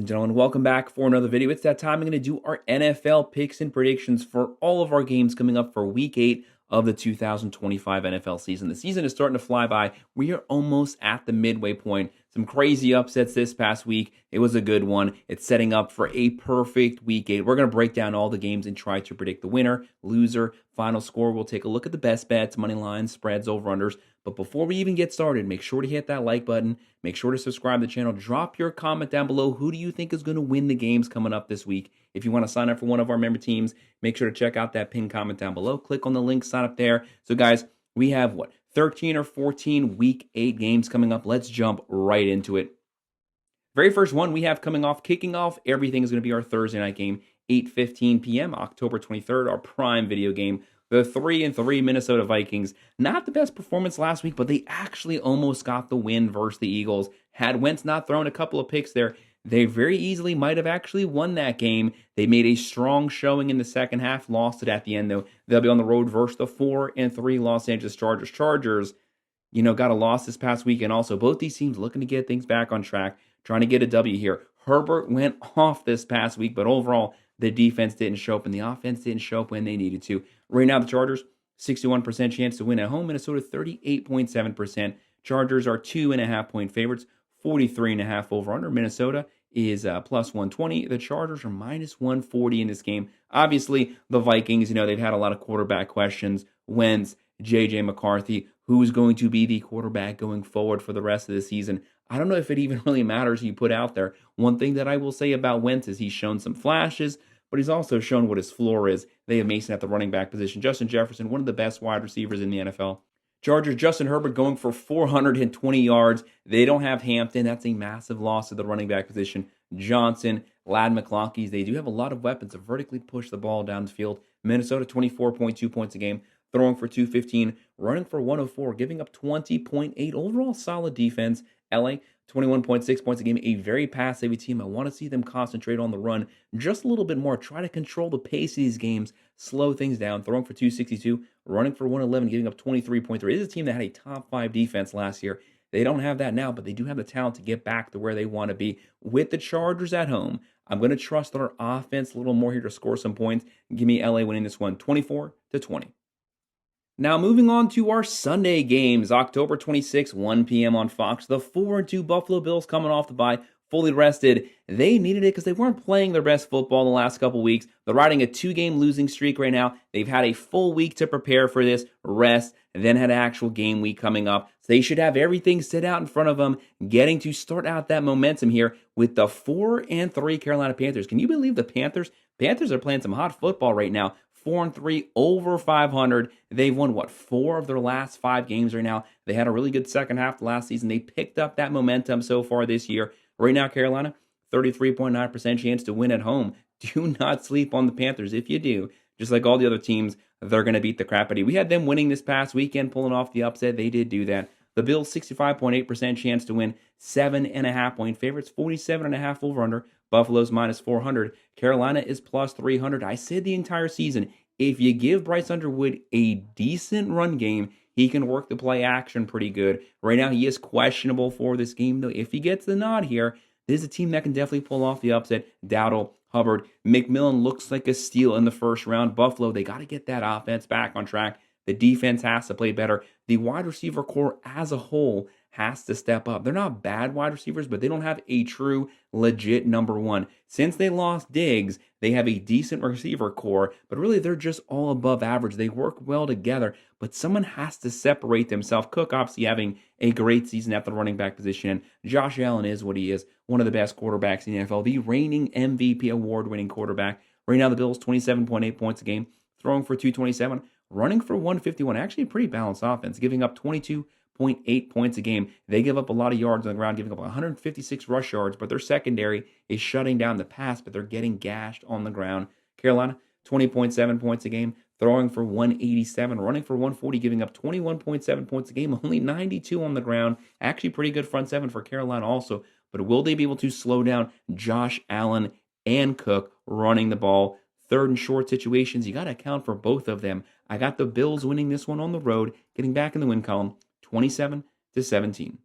and gentlemen, welcome back for another video. It's that time I'm going to do our NFL picks and predictions for all of our games coming up for Week 8 of the 2025 NFL season. The season is starting to fly by. We are almost at the midway point. Some crazy upsets this past week. It was a good one. It's setting up for a perfect Week 8. We're going to break down all the games and try to predict the winner, loser, final score. We'll take a look at the best bets, money lines, spreads, over-unders. But before we even get started, make sure to hit that like button. Make sure to subscribe to the channel. Drop your comment down below. Who do you think is going to win the games coming up this week? If you want to sign up for one of our member teams, make sure to check out that pinned comment down below. Click on the link, sign up there. So guys, we have 13 or 14 Week 8 games coming up. Let's jump right into it. Very first one we have kicking off everything is going to be our Thursday night game, 8:15 p.m., October 23rd, our prime video game. The 3-3 Minnesota Vikings, not the best performance last week, but they actually almost got the win versus the Eagles. Had Wentz not thrown a couple of picks there, they very easily might have actually won that game. They made a strong showing in the second half, lost it at the end, though. They'll be on the road versus the 4-3 Los Angeles Chargers. Chargers, got a loss this past week, and also both these teams looking to get things back on track, trying to get a W here. Herbert went off this past week, but overall, the defense didn't show up, and the offense didn't show up when they needed to. Right now, the Chargers, 61% chance to win at home. Minnesota, 38.7%. Chargers are 2.5-point favorites, 43.5 over-under. Minnesota is plus 120. The Chargers are minus 140 in this game. Obviously, the Vikings, they've had a lot of quarterback questions. Wentz, J.J. McCarthy, who's going to be the quarterback going forward for the rest of the season? I don't know if it even really matters who you put out there. One thing that I will say about Wentz is he's shown some flashes, but he's also shown what his floor is. They have Mason at the running back position. Justin Jefferson, one of the best wide receivers in the NFL. Chargers, Justin Herbert going for 420 yards. They don't have Hampton. That's a massive loss at the running back position. Johnson, Ladd McConkey, they do have a lot of weapons to vertically push the ball down the field. Minnesota, 24.2 points a game, throwing for 215, running for 104, giving up 20.8. Overall solid defense. LA, 21.6 points a game, a very pass-heavy team. I want to see them concentrate on the run just a little bit more. Try to control the pace of these games, slow things down, throwing for 262, running for 111, giving up 23.3. This is a team that had a top 5 defense last year. They don't have that now, but they do have the talent to get back to where they want to be. With the Chargers at home, I'm going to trust our offense a little more here to score some points. Give me LA winning this one, 24-20. Now, moving on to our Sunday games, October 26, 1 p.m. on Fox. The 4-2 Buffalo Bills coming off the bye, fully rested. They needed it because they weren't playing their best football the last couple weeks. They're riding a 2-game losing streak right now. They've had a full week to prepare for this, rest, and then had an actual game week coming up. So they should have everything set out in front of them, getting to start out that momentum here with the 4-3 Carolina Panthers. Can you believe the Panthers? Panthers are playing some hot football right now. 4-3, over 500. They've won, 4 of their last 5 games right now. They had a really good second half last season. They picked up that momentum so far this year. Right now, Carolina, 33.9% chance to win at home. Do not sleep on the Panthers. If you do, just like all the other teams, they're going to beat the crap out of you. We had them winning this past weekend, pulling off the upset. They did do that. The Bills, 65.8% chance to win, 7.5-point favorites, 47.5 over-under. Buffalo's minus 400. Carolina is plus 300. I said the entire season, if you give Bryce Underwood a decent run game, he can work the play action pretty good. Right now, he is questionable for this game, though. If he gets the nod here, this is a team that can definitely pull off the upset. Dowdle, Hubbard, McMillan looks like a steal in the first round. Buffalo, they got to get that offense back on track. The defense has to play better. The wide receiver core as a whole has to step up. They're not bad wide receivers, but they don't have a true, legit number one. Since they lost Diggs, they have a decent receiver core, but really they're just all above average. They work well together, but someone has to separate themselves. Cook obviously having a great season at the running back position, and Josh Allen is what he is, one of the best quarterbacks in the NFL, the reigning MVP award-winning quarterback. Right now, the Bills, 27.8 points a game, throwing for 227, running for 151. Actually, a pretty balanced offense, giving up 22.8 points a game. They give up a lot of yards on the ground, giving up 156 rush yards, but their secondary is shutting down the pass, but they're getting gashed on the ground. Carolina, 20.7 points a game, throwing for 187, running for 140, giving up 21.7 points a game, only 92 on the ground. Actually, pretty good front seven for Carolina also, but will they be able to slow down Josh Allen and Cook running the ball? Third and short situations, you got to account for both of them. I got the Bills winning this one on the road, getting back in the win column, 27-17.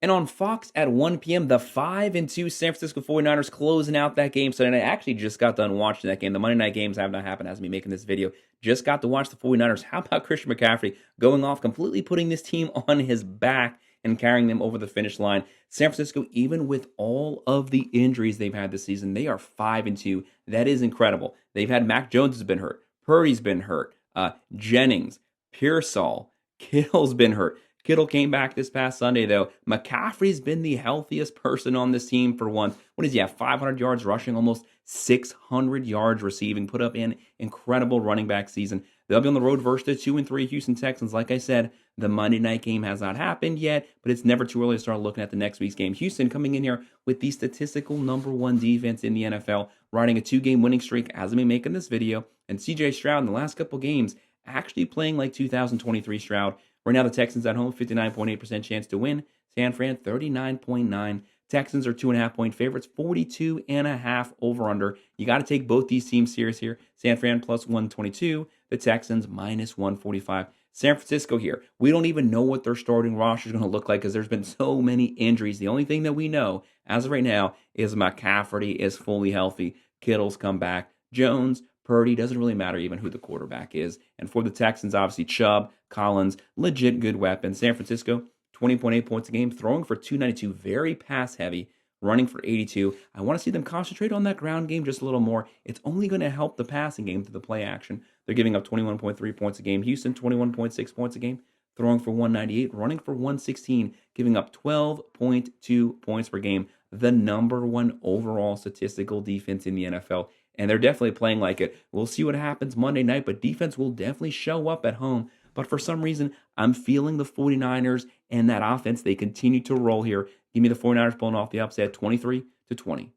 And on Fox at 1 p.m., the 5-2 San Francisco 49ers closing out that game. So I actually just got done watching that game. The Monday night games have not happened as me making this video. Just got to watch the 49ers. How about Christian McCaffrey going off, completely putting this team on his back and carrying them over the finish line? San Francisco, even with all of the injuries they've had this season, they are 5-2. That is incredible. They've had Mac Jones has been hurt. Purdy's been hurt. Jennings, Pearsall, Kittle's been hurt. Kittle came back this past Sunday, though. McCaffrey's been the healthiest person on this team for once. What does he have? 500 yards rushing, almost 600 yards receiving. Put up an incredible running back season. They'll be on the road versus the 2-3 Houston Texans. Like I said, the Monday night game has not happened yet, but it's never too early to start looking at the next week's game. Houston coming in here with the statistical #1 defense in the NFL, riding a 2-game winning streak as I'm making this video. And CJ Stroud in the last couple games actually playing like 2023 Stroud. Right now, the Texans at home, 59.8% chance to win. San Fran, 39.9%. Texans are 2.5-point favorites, 42.5 over/under. You got to take both these teams serious here. San Fran plus 122, the Texans minus 145. San Francisco here. We don't even know what their starting roster is going to look like because there's been so many injuries. The only thing that we know as of right now is McCaffrey is fully healthy. Kittle's come back. Jones, Purdy, doesn't really matter even who the quarterback is. And for the Texans, obviously Chubb, Collins, legit good weapons. San Francisco, 20.8 points a game, throwing for 292, very pass heavy, running for 82. I want to see them concentrate on that ground game just a little more. It's only going to help the passing game through the play action. They're giving up 21.3 points a game. Houston, 21.6 points a game, throwing for 198, running for 116, giving up 12.2 points per game. The #1 overall statistical defense in the NFL. And they're definitely playing like it. We'll see what happens Monday night, but defense will definitely show up at home. But for some reason, I'm feeling the 49ers and that offense, they continue to roll here. Give me the 49ers pulling off the upset, 23-20.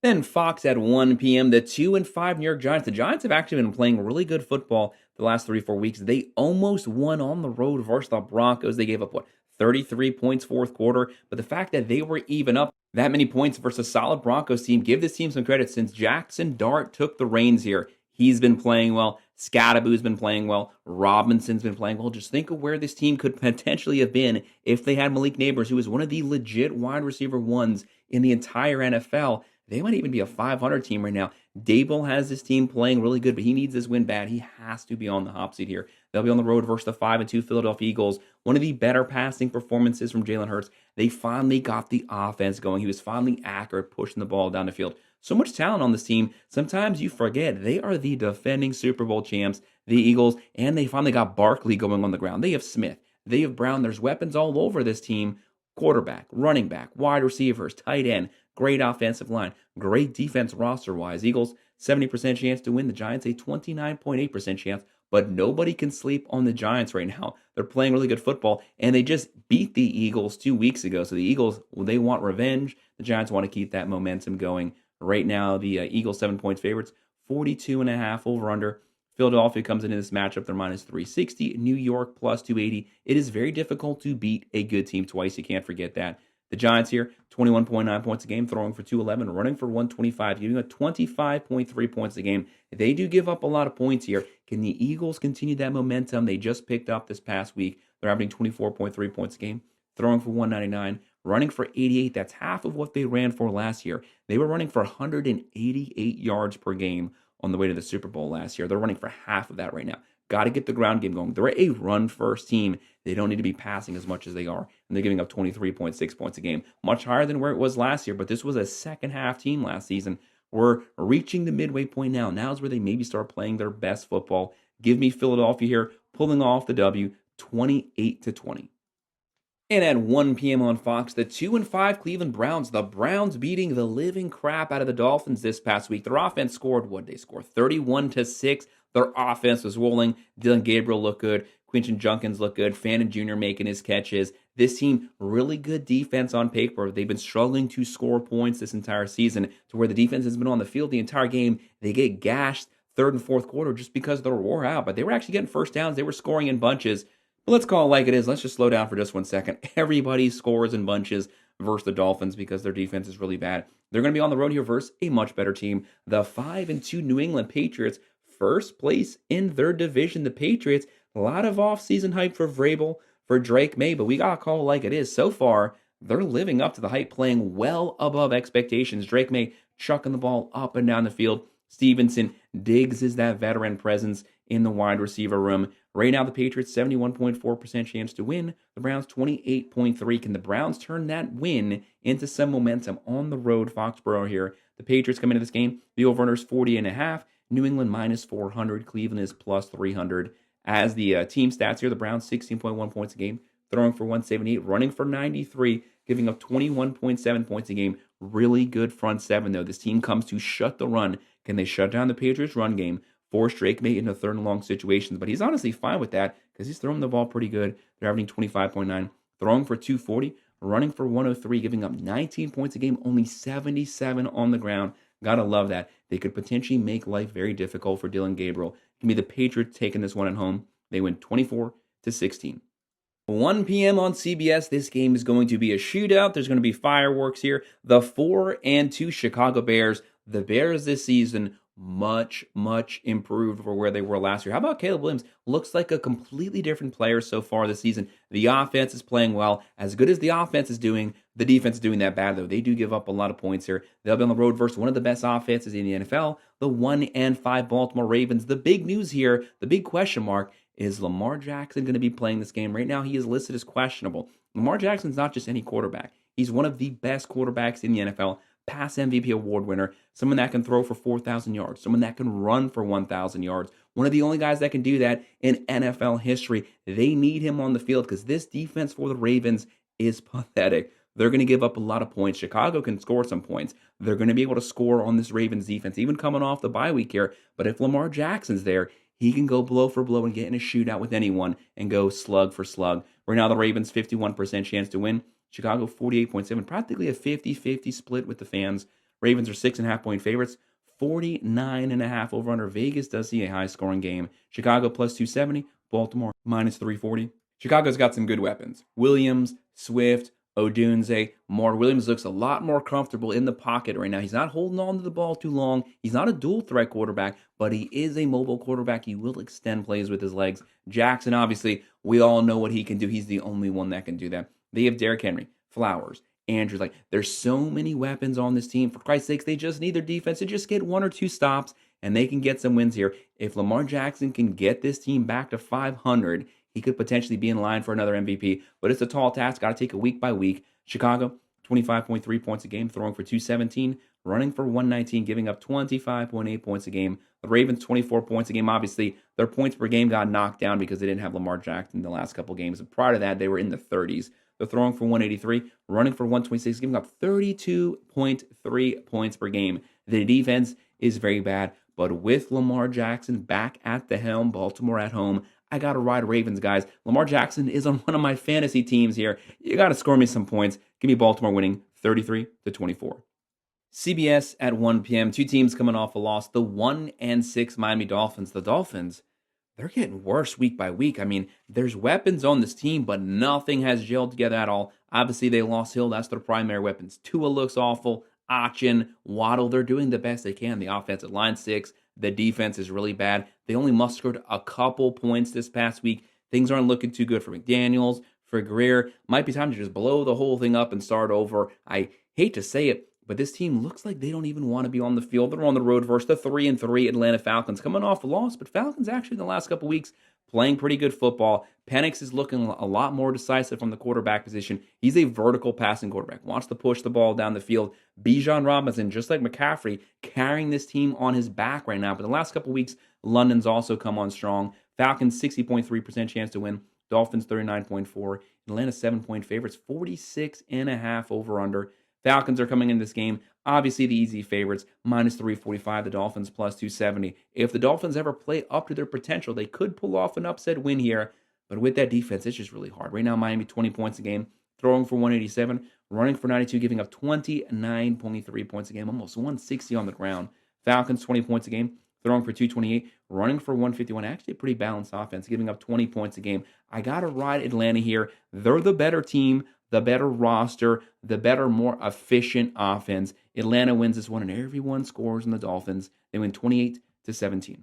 Then Fox at 1 p.m., the 2-5 New York Giants. The Giants have actually been playing really good football the last 3-4 weeks. They almost won on the road versus the Broncos. They gave up, 33 points fourth quarter. But the fact that they were even up that many points versus a solid Broncos team, give this team some credit since Jackson Dart took the reins here. He's been playing well. Scadaboo's been playing well. Robinson's been playing well. Just think of where this team could potentially have been if they had Malik Nabers, who is one of the legit wide receiver ones in the entire NFL. They might even be a 500 team right now. Dable has this team playing really good, but he needs this win bad. He has to be on the hot seat here. They'll be on the road versus the 5-2 Philadelphia Eagles. One of the better passing performances from Jalen Hurts. They finally got the offense going. He was finally accurate, pushing the ball down the field. So much talent on this team. Sometimes you forget they are the defending Super Bowl champs, the Eagles, and they finally got Barkley going on the ground. They have Smith. They have Brown. There's weapons all over this team. Quarterback, running back, wide receivers, tight end, great offensive line, great defense roster-wise. Eagles, 70% chance to win. The Giants, a 29.8% chance. But nobody can sleep on the Giants right now. They're playing really good football, and they just beat the Eagles 2 weeks ago. So the Eagles, they want revenge. The Giants want to keep that momentum going. Right now, the Eagles 7-point favorites, 42.5 over/under. Philadelphia comes into this matchup, they're minus 360. New York plus 280. It is very difficult to beat a good team twice. You can't forget that. The Giants here, 21.9 points a game, throwing for 211, running for 125, giving up 25.3 points a game. They do give up a lot of points here. Can the Eagles continue that momentum they just picked up this past week? They're averaging 24.3 points a game, throwing for 199, running for 88. That's half of what they ran for last year. They were running for 188 yards per game on the way to the Super Bowl last year. They're running for half of that right now. Got to get the ground game going. They're a run-first team. They don't need to be passing as much as they are. And they're giving up 23.6 points a game. Much higher than where it was last year, but this was a second-half team last season. We're reaching the midway point now. Now is where they maybe start playing their best football. Give me Philadelphia here, pulling off the W, 28-20. And at 1 p.m. on Fox, the 2-5 Cleveland Browns. The Browns beating the living crap out of the Dolphins this past week. Their offense scored, what did they score? 31-6. Their offense was rolling. Dylan Gabriel looked good. Quinton Junkins looked good. Fannin Jr. making his catches. This team, really good defense on paper. They've been struggling to score points this entire season to where the defense has been on the field the entire game. They get gashed third and fourth quarter just because they're wore out. But they were actually getting first downs. They were scoring in bunches. But let's call it like it is. Let's just slow down for just 1 second. Everybody scores in bunches versus the Dolphins because their defense is really bad. They're going to be on the road here versus a much better team. The 5-2 New England Patriots, first place in their division. The Patriots, a lot of offseason hype for Vrabel, for Drake May, but we got to call it like it is. So far, they're living up to the hype, playing well above expectations. Drake May chucking the ball up and down the field. Stevenson, Diggs is that veteran presence in the wide receiver room. Right now, the Patriots 71.4% chance to win. The Browns 28.3. Can the Browns turn that win into some momentum on the road? Foxborough here. The Patriots come into this game. The over-under is 40.5. New England minus 400. Cleveland is plus 300. As the team stats here, the Browns 16.1 points a game, throwing for 178, running for 93, giving up 21.7 points a game. Really good front seven, though. This team comes to shut the run. Can they shut down the Patriots' run game? Force Drake May into third and long situations, but he's honestly fine with that because he's throwing the ball pretty good. They're averaging 25.9, throwing for 240, running for 103, giving up 19 points a game, only 77 on the ground. Gotta love that. They could potentially make life very difficult for Dylan Gabriel. Give me the Patriots taking this one at home. They win 24-16. 1 p.m. on CBS. This game is going to be a shootout. There's going to be fireworks here. The 4-2 Chicago Bears. The Bears this season much improved for where they were last year. How about Caleb Williams? Looks like a completely different player so far this season. The offense is playing well. As good as the offense is doing, the defense is doing that bad, though. They do give up a lot of points here. They'll be on the road versus one of the best offenses in the NFL, the 1-5 Baltimore Ravens. The big news here, the big question mark, is Lamar Jackson going to be playing this game? Right now, he is listed as questionable. Lamar Jackson's not just any quarterback. He's one of the best quarterbacks in the NFL. Past MVP award winner, someone that can throw for 4,000 yards, someone that can run for 1,000 yards. One of the only guys that can do that in NFL history. They need him on the field because this defense for the Ravens is pathetic. They're going to give up a lot of points. Chicago can score some points. They're going to be able to score on this Ravens defense, even coming off the bye week here. But if Lamar Jackson's there, he can go blow for blow and get in a shootout with anyone and go slug for slug. Right now, the Ravens 51% chance to win. Chicago 48.7, practically a 50-50 split with the fans. Ravens are 6.5-point favorites, 49.5 over under. Vegas does see a high scoring game. Chicago plus 270, Baltimore minus 340. Chicago's got some good weapons. Williams, Swift, Odunze, Moore. Williams looks a lot more comfortable in the pocket right now. He's not holding on to the ball too long. He's not a dual threat quarterback, but he is a mobile quarterback. He will extend plays with his legs. Jackson, obviously, we all know what he can do. He's the only one that can do that. They have Derrick Henry, Flowers, Andrews. Like, there's so many weapons on this team. For Christ's sakes, they just need their defense to just get 1 or 2 stops, and they can get some wins here. If Lamar Jackson can get this team back to 500, he could potentially be in line for another MVP. But it's a tall task. Got to take it week by week. Chicago, 25.3 points a game, throwing for 217, running for 119, giving up 25.8 points a game. The Ravens, 24 points a game. Obviously, their points per game got knocked down because they didn't have Lamar Jackson in the last couple games. And prior to that, they were in the 30s. They're throwing for 183, running for 126, giving up 32.3 points per game. The defense is very bad, but with Lamar Jackson back at the helm, Baltimore at home, I got to ride Ravens, guys. Lamar Jackson is on one of my fantasy teams here. You got to score me some points. Give me Baltimore winning 33-24. CBS at 1 p.m. Two teams coming off a loss. The 1-6 Miami Dolphins. The Dolphins, they're getting worse week by week. I mean, there's weapons on this team, but nothing has gelled together at all. Obviously, they lost Hill. That's their primary weapons. Tua looks awful. Achin, Waddle, they're doing the best they can. The offensive line six. The defense is really bad. They only mustered a couple points this past week. Things aren't looking too good for McDaniels, for Greer. Might be time to just blow the whole thing up and start over. I hate to say it, but this team looks like they don't even want to be on the field. They're on the road versus the 3-3 Atlanta Falcons, coming off a loss, but Falcons actually in the last couple weeks playing pretty good football. Penix is looking a lot more decisive from the quarterback position. He's a vertical passing quarterback, wants to push the ball down the field. Bijan Robinson, just like McCaffrey, carrying this team on his back right now. But the last couple weeks, London's also come on strong. Falcons 60.3% chance to win. Dolphins 39.4. Atlanta 7-point favorites, 46.5 over under. Falcons are coming in this game. Obviously, the easy favorites, minus 345. The Dolphins plus 270. If the Dolphins ever play up to their potential, they could pull off an upset win here. But with that defense, it's just really hard. Right now, Miami 20 points a game, throwing for 187, running for 92, giving up 29.3 points a game, almost 160 on the ground. Falcons 20 points a game, throwing for 228, running for 151. Actually, a pretty balanced offense, giving up 20 points a game. I got to ride Atlanta here. They're the better team, the better roster, the better, more efficient offense. Atlanta wins this one, and everyone scores in the Dolphins. They win 28-17.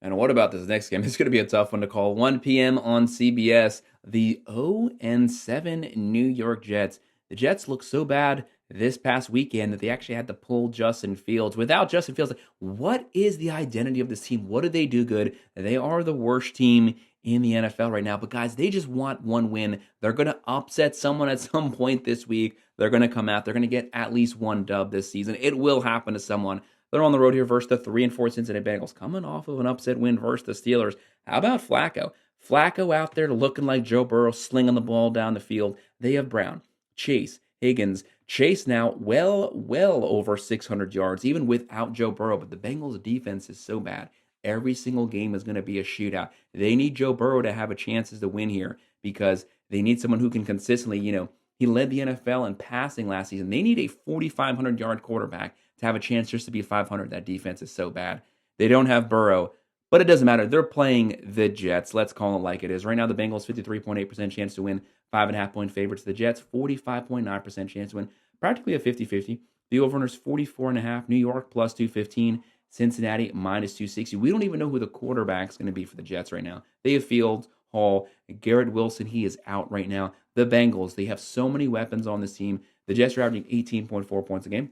And what about this next game? It's going to be a tough one to call. 1 p.m. on CBS. The 0-7 New York Jets. The Jets look so bad this past weekend that they actually had to pull Justin Fields. Without Justin Fields, what is the identity of this team? What do they do good? They are the worst team in the NFL right now. But guys, they just want one win. They're going to upset someone at some point this week. They're going to come out. They're going to get at least one dub this season. It will happen to someone. They're on the road here versus the 3-4 Cincinnati Bengals, coming off of an upset win versus the Steelers. How about Flacco? Flacco out there looking like Joe Burrow, slinging the ball down the field. They have Brown, Chase, Higgins. Chase now well over 600 yards, even without Joe Burrow. But the Bengals defense is so bad. Every single game is going to be a shootout. They need Joe Burrow to have a chances to win here because they need someone who can consistently, he led the NFL in passing last season. They need a 4,500-yard quarterback to have a chance just to be 500. That defense is so bad. They don't have Burrow, but it doesn't matter. They're playing the Jets. Let's call it like it is. Right now, the Bengals 53.8% chance to win, 5.5-point favorites. The Jets 45.9% chance to win, practically a 50-50. The over-under's 44.5. New York plus 215. Cincinnati minus 260. We don't even know who the quarterback's going to be for the Jets right now. They have Fields, Hall, Garrett Wilson. He is out right now. The Bengals, they have so many weapons on this team. The Jets are averaging 18.4 points a game,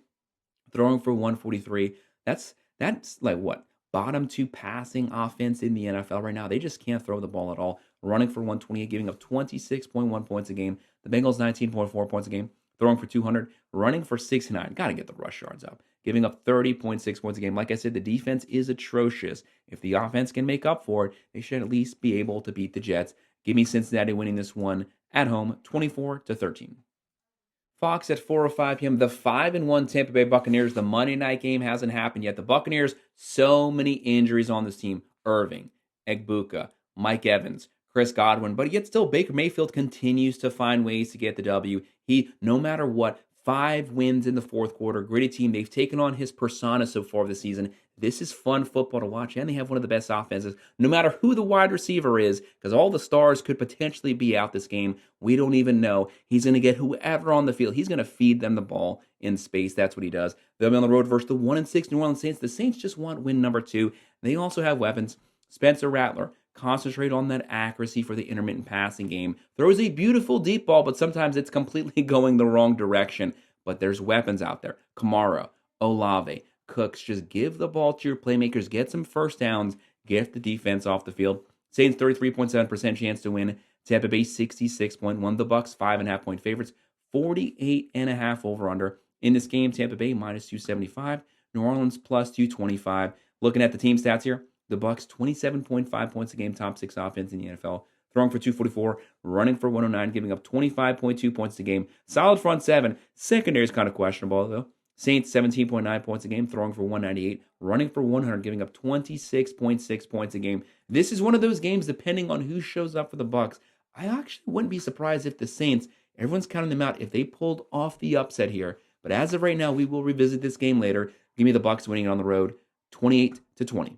throwing for 143. That's like what? Bottom 2 passing offense in the NFL right now. They just can't throw the ball at all. Running for 128, giving up 26.1 points a game. The Bengals 19.4 points a game, throwing for 200, running for 69. Got to get the rush yards up. Giving up 30.6 points a game. Like I said, the defense is atrocious. If the offense can make up for it, they should at least be able to beat the Jets. Give me Cincinnati winning this one at home, 24-13. Fox at 4:05 p.m. The 5-1 Tampa Bay Buccaneers. The Monday night game hasn't happened yet. The Buccaneers, so many injuries on this team. Irving, Egbuka, Mike Evans, Chris Godwin. But yet still, Baker Mayfield continues to find ways to get the W. He, no matter what, 5 wins in the fourth quarter. Gritty team. They've taken on his persona so far this season. This is fun football to watch, and they have one of the best offenses, no matter who the wide receiver is, because all the stars could potentially be out this game. We don't even know. He's going to get whoever on the field. He's going to feed them the ball in space. That's what he does. They'll be on the road versus the 1-6 New Orleans Saints. The Saints just want win number 2. They also have weapons. Spencer Rattler. Concentrate on that accuracy for the intermittent passing game. Throws a beautiful deep ball, but sometimes it's completely going the wrong direction. But there's weapons out there. Kamara, Olave, Cooks. Just give the ball to your playmakers. Get some first downs. Get the defense off the field. Saints 33.7% chance to win. Tampa Bay 66.1. The Bucks 5.5-point favorites. 48.5 over/under. In this game, Tampa Bay minus 275. New Orleans plus 225. Looking at the team stats here. The Bucks 27.5 points a game, top 6 offense in the NFL. Throwing for 244, running for 109, giving up 25.2 points a game. Solid front 7. Secondary is kind of questionable, though. Saints 17.9 points a game, throwing for 198, running for 100, giving up 26.6 points a game. This is one of those games, depending on who shows up for the Bucks. I actually wouldn't be surprised if the Saints, everyone's counting them out, if they pulled off the upset here. But as of right now, we will revisit this game later. Give me the Bucks winning it on the road, 28-20.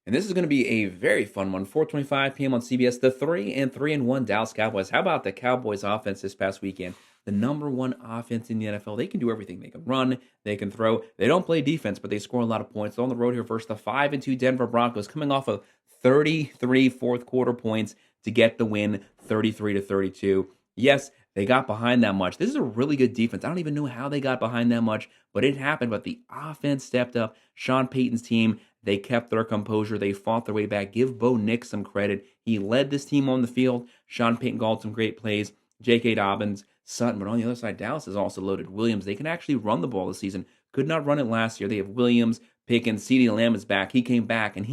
And this is going to be a very fun one. 4:25 p.m. on CBS. The 3-1 Dallas Cowboys. How about the Cowboys offense this past weekend? The number 1 offense in the NFL. They can do everything. They can run. They can throw. They don't play defense, but they score a lot of points. They're on the road here versus the 5-2 Denver Broncos, coming off of 33 fourth quarter points to get the win, 33-32. Yes, they got behind that much. This is a really good defense. I don't even know how they got behind that much, but it happened. But the offense stepped up. Sean Payton's team, they kept their composure. They fought their way back. Give Bo Nix some credit. He led this team on the field. Sean Payton called some great plays. J.K. Dobbins, Sutton. But on the other side, Dallas is also loaded. Williams, they can actually run the ball this season. Could not run it last year. They have Williams, Pickens, CeeDee Lamb is back. He came back, and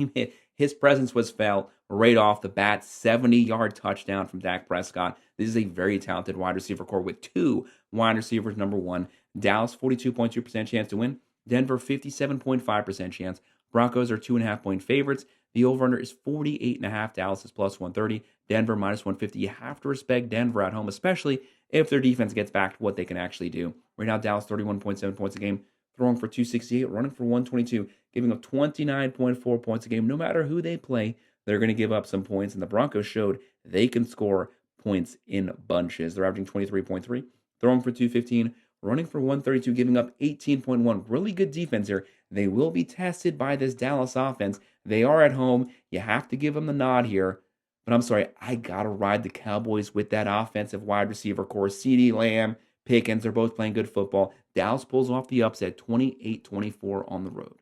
his presence was felt right off the bat. 70-yard touchdown from Dak Prescott. This is a very talented wide receiver core with 2 wide receivers, number 1. Dallas, 42.2% chance to win. Denver, 57.5% chance. Broncos are 2.5-point favorites. The over-under is 48.5. Dallas is plus 130. Denver minus 150. You have to respect Denver at home, especially if their defense gets back to what they can actually do. Right now, Dallas 31.7 points a game, throwing for 268, running for 122, giving up 29.4 points a game. No matter who they play, they're going to give up some points, and the Broncos showed they can score points in bunches. They're averaging 23.3, throwing for 215, running for 132, giving up 18.1. Really good defense here. They will be tested by this Dallas offense. They are at home. You have to give them the nod here. But I'm sorry, I got to ride the Cowboys with that offensive wide receiver core. CeeDee Lamb, Pickens. They're both playing good football. Dallas pulls off the upset 28-24 on the road.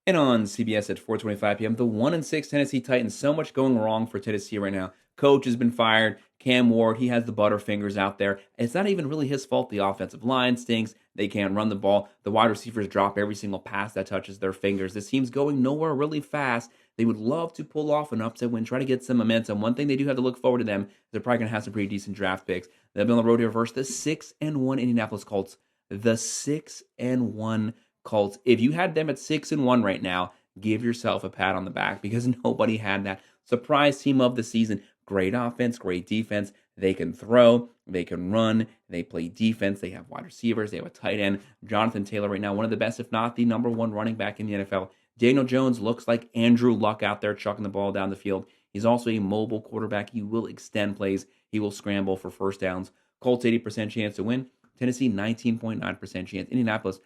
And on CBS at 4:25 p.m., the 1-6 Tennessee Titans. So much going wrong for Tennessee right now. Coach has been fired. Cam Ward, he has the butterfingers out there. It's not even really his fault. The offensive line stinks. They can't run the ball. The wide receivers drop every single pass that touches their fingers. This team's going nowhere really fast. They would love to pull off an upset win, try to get some momentum. One thing they do have to look forward to them, they're probably going to have some pretty decent draft picks. They'll be on the road here versus the 6-1 Indianapolis Colts. The 6-1 Colts. If you had them at 6-1 right now, give yourself a pat on the back because nobody had that. Surprise team of the season. Great offense, great defense. They can throw, they can run, they play defense, they have wide receivers, they have a tight end. Jonathan Taylor right now, one of the best, if not the number one running back in the NFL. Daniel Jones looks like Andrew Luck out there chucking the ball down the field. He's also a mobile quarterback. He will extend plays. He will scramble for first downs. Colts 80% chance to win. Tennessee 19.9% chance. Indianapolis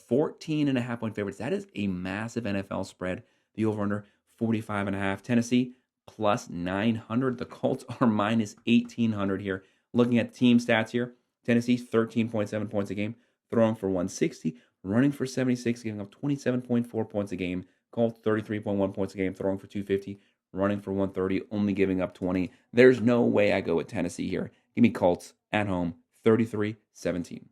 14.5-point favorites. That is a massive NFL spread. The over-under 45.5. Tennessee plus 900. The Colts are minus 1,800 here. Looking at team stats here, Tennessee 13.7 points a game, throwing for 160, running for 76, giving up 27.4 points a game. Colts 33.1 points a game, throwing for 250, running for 130, only giving up 20. There's no way I go with Tennessee here. Give me Colts at home, 33-17.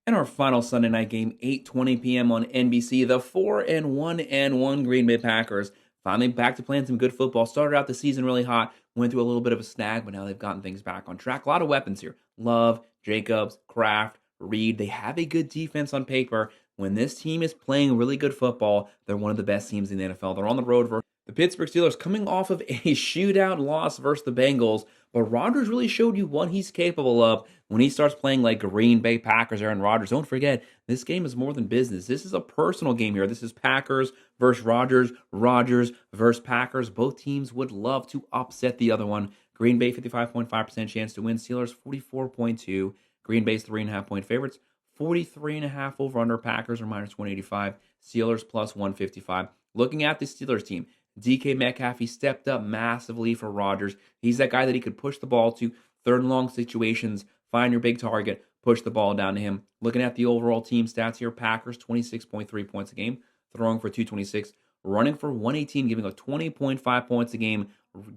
And our final Sunday night game, 8:20 p.m. on NBC, the 4-1 Green Bay Packers finally back to playing some good football. Started out the season really hot, went through a little bit of a snag, but now they've gotten things back on track. A lot of weapons here. Love, Jacobs, Kraft, Reed. They have a good defense on paper. When this team is playing really good football, they're one of the best teams in the NFL. They're on the road versus the Pittsburgh Steelers, coming off of a shootout loss versus the Bengals. But Rodgers really showed you what he's capable of when he starts playing like Green Bay Packers. Aaron Rodgers, don't forget, this game is more than business. This is a personal game here. This is Packers versus Rodgers, Rodgers versus Packers. Both teams would love to upset the other one. Green Bay, 55.5% chance to win. Steelers, 44.2. Green Bay's 3.5-point favorites. 43.5 over-under. Packers are minus 185. Steelers plus 155. Looking at the Steelers team, DK Metcalf, he stepped up massively for Rodgers. He's that guy that he could push the ball to third and long situations, find your big target, push the ball down to him. Looking at the overall team stats here, Packers 26.3 points a game, throwing for 226, running for 118, giving up 20.5 points a game,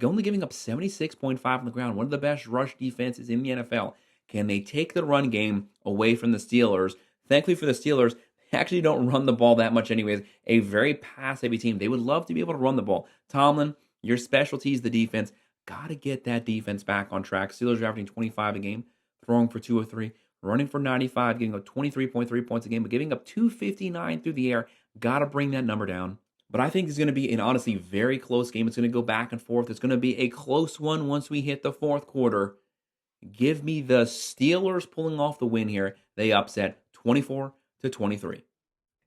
only giving up 76.5 on the ground. One of the best rush defenses in the NFL. Can they take the run game away from the Steelers? Thankfully for the Steelers, actually don't run the ball that much anyways. A very pass-heavy team. They would love to be able to run the ball. Tomlin, your specialty is the defense. Got to get that defense back on track. Steelers are averaging 25 a game, throwing for 203, running for 95, getting up 23.3 points a game, but giving up 259 through the air. Got to bring that number down. But I think it's going to be an honestly very close game. It's going to go back and forth. It's going to be a close one once we hit the fourth quarter. Give me the Steelers pulling off the win here. They upset 24-23.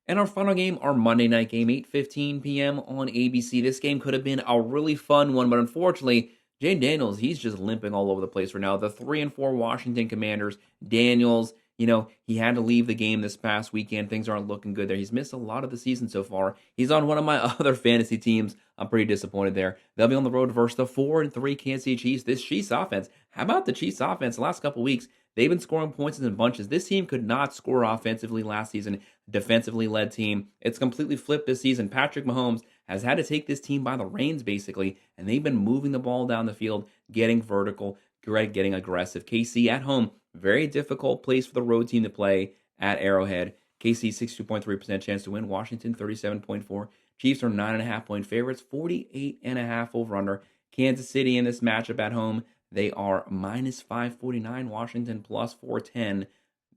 And our final game, our Monday night game, 8:15 p.m. on ABC. This game could have been a really fun one, but unfortunately, Jay Daniels, he's just limping all over the place right now. The 3-4 Washington Commanders, Daniels, he had to leave the game this past weekend. Things aren't looking good there. He's missed a lot of the season so far. He's on one of my other fantasy teams. I'm pretty disappointed there. They'll be on the road versus the 4-3 Kansas City Chiefs. This Chiefs offense, how about the Chiefs offense? The last couple weeks, they've been scoring points in bunches. This team could not score offensively last season. Defensively led team. It's completely flipped this season. Patrick Mahomes has had to take this team by the reins, basically, and they've been moving the ball down the field, getting vertical, getting aggressive. KC at home, very difficult place for the road team to play at Arrowhead. KC 62.3% chance to win. Washington 37.4. Chiefs are 9.5-point favorites, 48.5 over-under. Kansas City in this matchup at home, they are minus 549. Washington plus 410.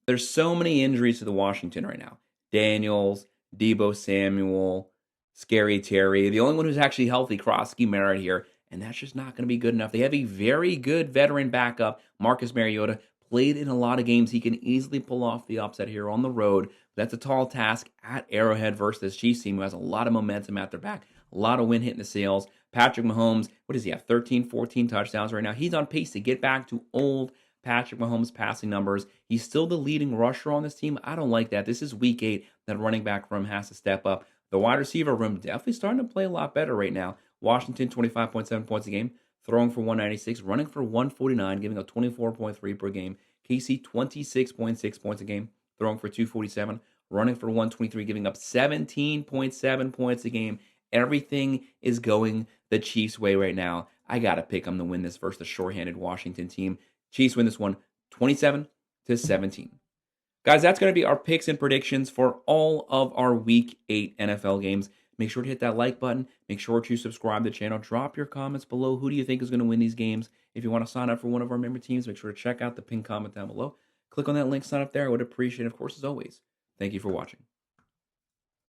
There's so many injuries to the Washington right now. Daniels, Deebo Samuel, Scary Terry. The only one who's actually healthy, Krosky Merritt here, and that's just not going to be good enough. They have a very good veteran backup, Marcus Mariota, played in a lot of games. He can easily pull off the upset here on the road. That's a tall task at Arrowhead versus this Chiefs team who has a lot of momentum at their back, a lot of wind hitting the sails. Patrick Mahomes, what does he have, 13, 14 touchdowns right now? He's on pace to get back to old Patrick Mahomes passing numbers. He's still the leading rusher on this team. I don't like that. This is week 8. That running back room has to step up. The wide receiver room definitely starting to play a lot better right now. Washington, 25.7 points a game, throwing for 196, running for 149, giving up 24.3 per game. KC 26.6 points a game, throwing for 247, running for 123, giving up 17.7 points a game. Everything is going the Chiefs' way right now. I got to pick them to win this versus the shorthanded Washington team. Chiefs win this one 27-17. Guys, that's going to be our picks and predictions for all of our Week 8 NFL games. Make sure to hit that like button. Make sure to subscribe to the channel. Drop your comments below. Who do you think is going to win these games? If you want to sign up for one of our member teams, make sure to check out the pinned comment down below. Click on that link, sign up there. I would appreciate it. Of course, as always, thank you for watching.